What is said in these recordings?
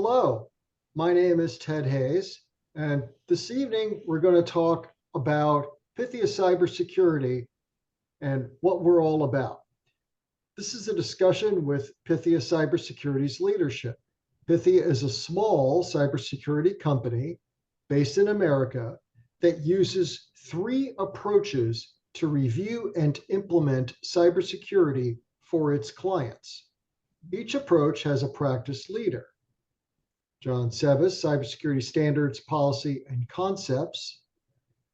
Hello, my name is Ted Hayes, and this evening we're going to talk about Pythia cybersecurity and what we're all about. This is a discussion with Pythia Cybersecurity's leadership. Pythia is a small cybersecurity company based in America that uses three approaches to review and implement cybersecurity for its clients. Each approach has a practice leader. John Sevis, Cybersecurity Standards, Policy, and Concepts.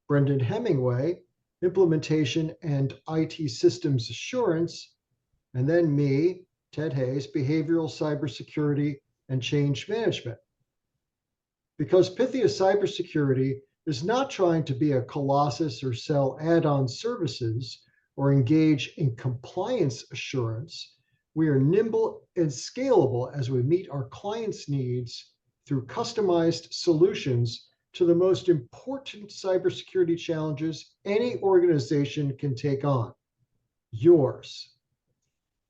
Brendan Hemingway, Implementation and IT Systems Assurance. And then me, Ted Hayes, Behavioral Cybersecurity and Change Management. Because Pythia Cybersecurity is not trying to be a colossus or sell add-on services or engage in compliance assurance, we are nimble and scalable as we meet our clients' needs through customized solutions to the most important cybersecurity challenges any organization can take on. Yours,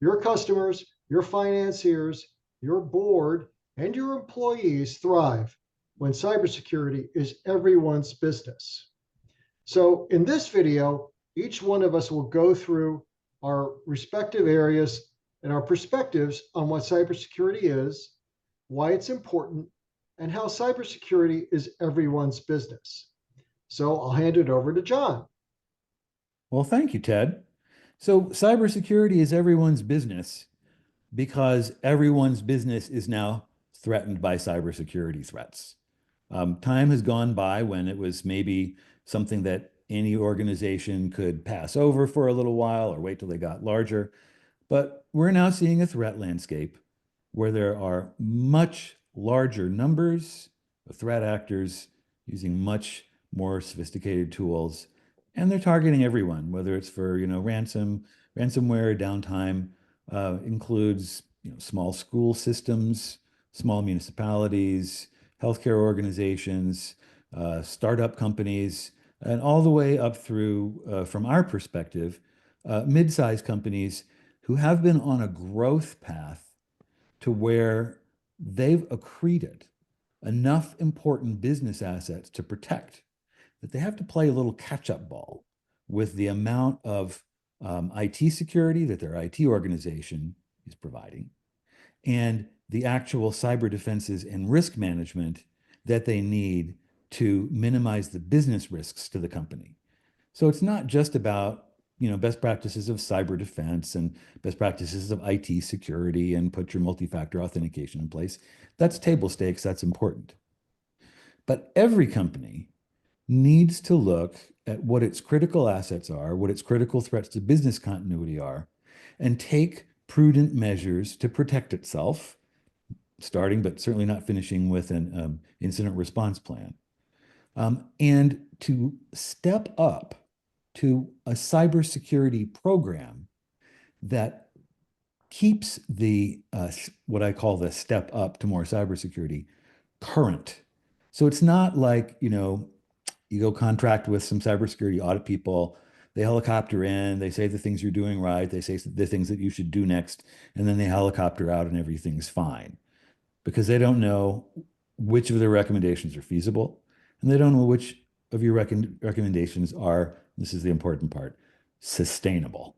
your customers, your financiers, your board, and your employees thrive when cybersecurity is everyone's business. So in this video, each one of us will go through our respective areas and our perspectives on what cybersecurity is, why it's important, and how cybersecurity is everyone's business. So I'll hand it over to John. Well, thank you, Ted. So cybersecurity is everyone's business because everyone's business is now threatened by cybersecurity threats. Time has gone by when it was maybe something that any organization could pass over for a little while or wait till they got larger. But we're now seeing a threat landscape where there are much larger numbers of threat actors using much more sophisticated tools, and they're targeting everyone, whether it's for ransomware. Downtime includes small school systems, small municipalities, healthcare organizations, startup companies, and all the way up through, from our perspective, mid-sized companies who have been on a growth path to where they've accreted enough important business assets to protect that they have to play a little catch-up ball with the amount of IT security that their IT organization is providing and the actual cyber defenses and risk management that they need to minimize the business risks to the company. So it's not just about best practices of cyber defense and best practices of IT security and put your multi-factor authentication in place. That's table stakes, that's important. But every company needs to look at what its critical assets are, what its critical threats to business continuity are, and take prudent measures to protect itself, starting but certainly not finishing with an incident response plan, and to step up to a cybersecurity program that keeps the what I call the step up to more cybersecurity current. So it's not like you go contract with some cybersecurity audit people, they helicopter in, they say the things you're doing right, they say the things that you should do next, and then they helicopter out and everything's fine because they don't know which of their recommendations are feasible, and they don't know which of your recommendations are, this is the important part, sustainable.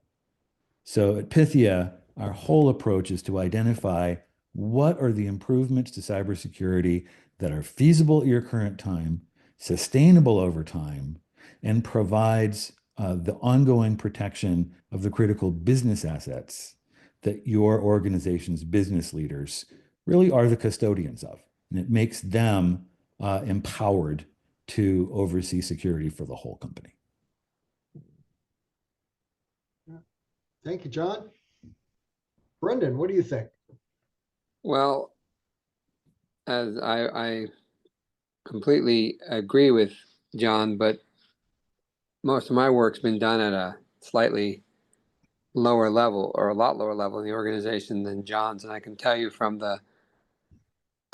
So at Pythia, our whole approach is to identify what are the improvements to cybersecurity that are feasible at your current time, sustainable over time, and provides the ongoing protection of the critical business assets that your organization's business leaders really are the custodians of. And it makes them empowered to oversee security for the whole company. Thank you, John. Brendan, what do you think? Well, as I completely agree with John, but most of my work's been done at a slightly lower level or a lot lower level in the organization than John's. And I can tell you from the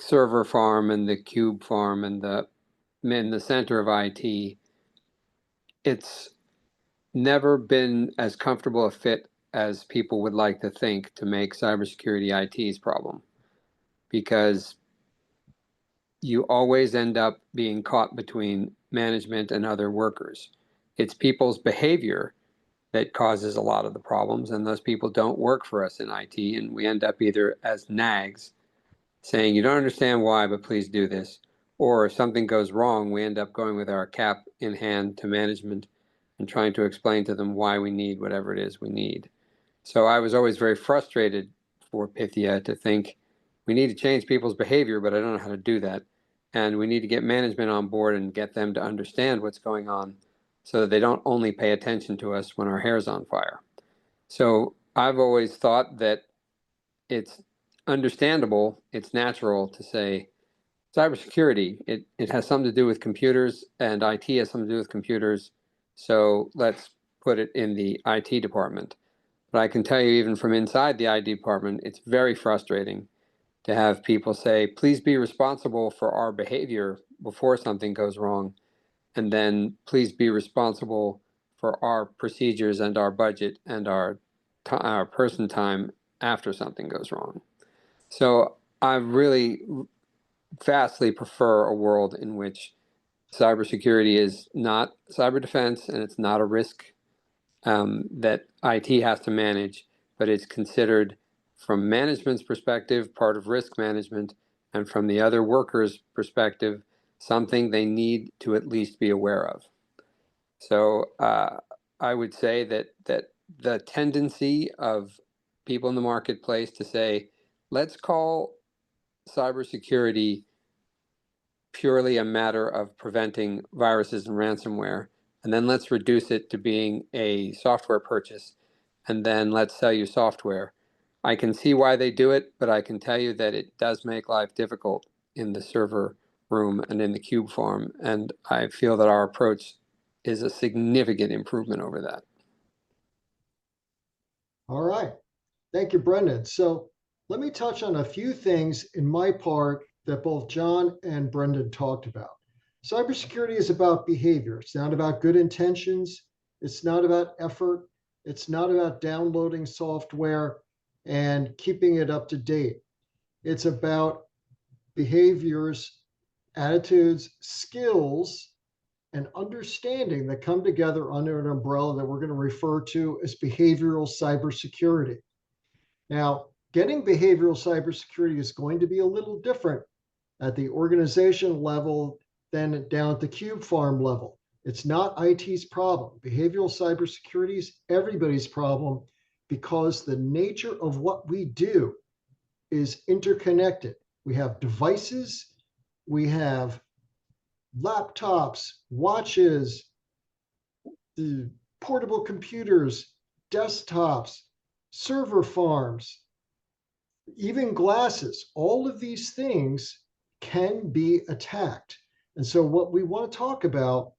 server farm and the cube farm and in the center of IT, it's never been as comfortable a fit as people would like to think to make cybersecurity IT's problem. Because you always end up being caught between management and other workers. It's people's behavior that causes a lot of the problems, and those people don't work for us in IT, and we end up either as nags saying, you don't understand why, but please do this. Or if something goes wrong, we end up going with our cap in hand to management and trying to explain to them why we need whatever it is we need. So I was always very frustrated for Pythia to think we need to change people's behavior, but I don't know how to do that. And we need to get management on board and get them to understand what's going on so that they don't only pay attention to us when our hair's on fire. So I've always thought that it's understandable, it's natural to say cybersecurity, it has something to do with computers, and IT has something to do with computers. So let's put it in the IT department. But I can tell you, even from inside the IT department, it's very frustrating to have people say, please be responsible for our behavior before something goes wrong. And then please be responsible for our procedures and our budget and our person time after something goes wrong. So I really vastly prefer a world in which cybersecurity is not cyber defense and it's not a risk that IT has to manage, but it's considered from management's perspective, part of risk management, and from the other workers' perspective, something they need to at least be aware of. So I would say that the tendency of people in the marketplace to say, let's call cybersecurity purely a matter of preventing viruses and ransomware, and then let's reduce it to being a software purchase, and then let's sell you software. I can see why they do it, but I can tell you that it does make life difficult in the server room and in the cube farm, and I feel that our approach is a significant improvement over that. All right. Thank you, Brendan. So let me touch on a few things in my part that both John and Brendan talked about. Cybersecurity is about behavior. It's not about good intentions. It's not about effort. It's not about downloading software and keeping it up to date. It's about behaviors, attitudes, skills, and understanding that come together under an umbrella that we're going to refer to as behavioral cybersecurity. Now, getting behavioral cybersecurity is going to be a little different at the organization level than down at the cube farm level. It's not IT's problem. Behavioral cybersecurity is everybody's problem because the nature of what we do is interconnected. We have devices, we have laptops, watches, portable computers, desktops, server farms, even glasses. All of these things can be attacked. And so what we want to talk about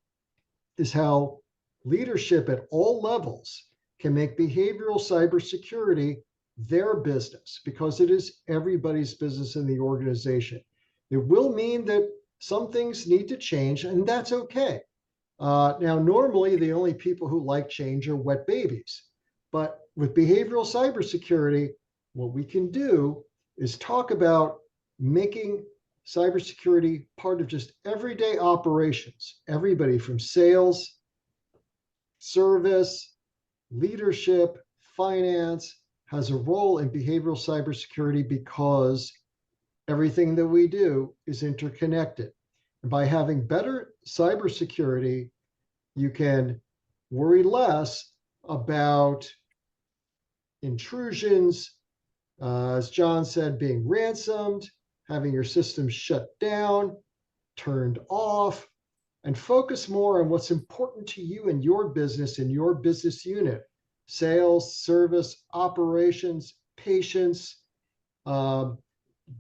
is how leadership at all levels can make behavioral cybersecurity their business, because it is everybody's business in the organization. It will mean that some things need to change, and that's okay. Now, normally the only people who like change are wet babies. But with behavioral cybersecurity, what we can do is talk about making cybersecurity part of just everyday operations. Everybody from sales, service, leadership, finance has a role in behavioral cybersecurity because everything that we do is interconnected. And by having better cybersecurity, you can worry less about intrusions, as John said, being ransomed, having your system shut down, turned off, and focus more on what's important to you and your business and your business unit: sales, service, operations, patients,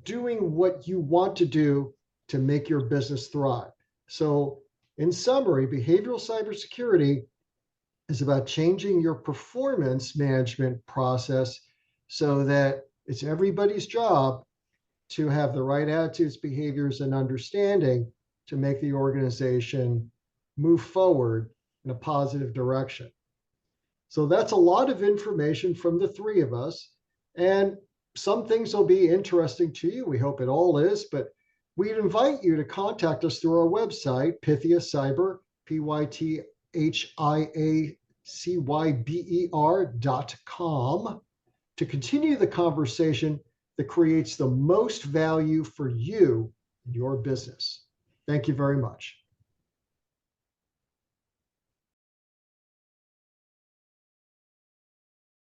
doing what you want to do to make your business thrive. So, in summary, behavioral cybersecurity is about changing your performance management process so that it's everybody's job to have the right attitudes, behaviors, and understanding to make the organization move forward in a positive direction. So that's a lot of information from the three of us. And some things will be interesting to you. We hope it all is, but we'd invite you to contact us through our website, Pythia Cyber, pythiacyber.com, to continue the conversation that creates the most value for you and your business. Thank you very much.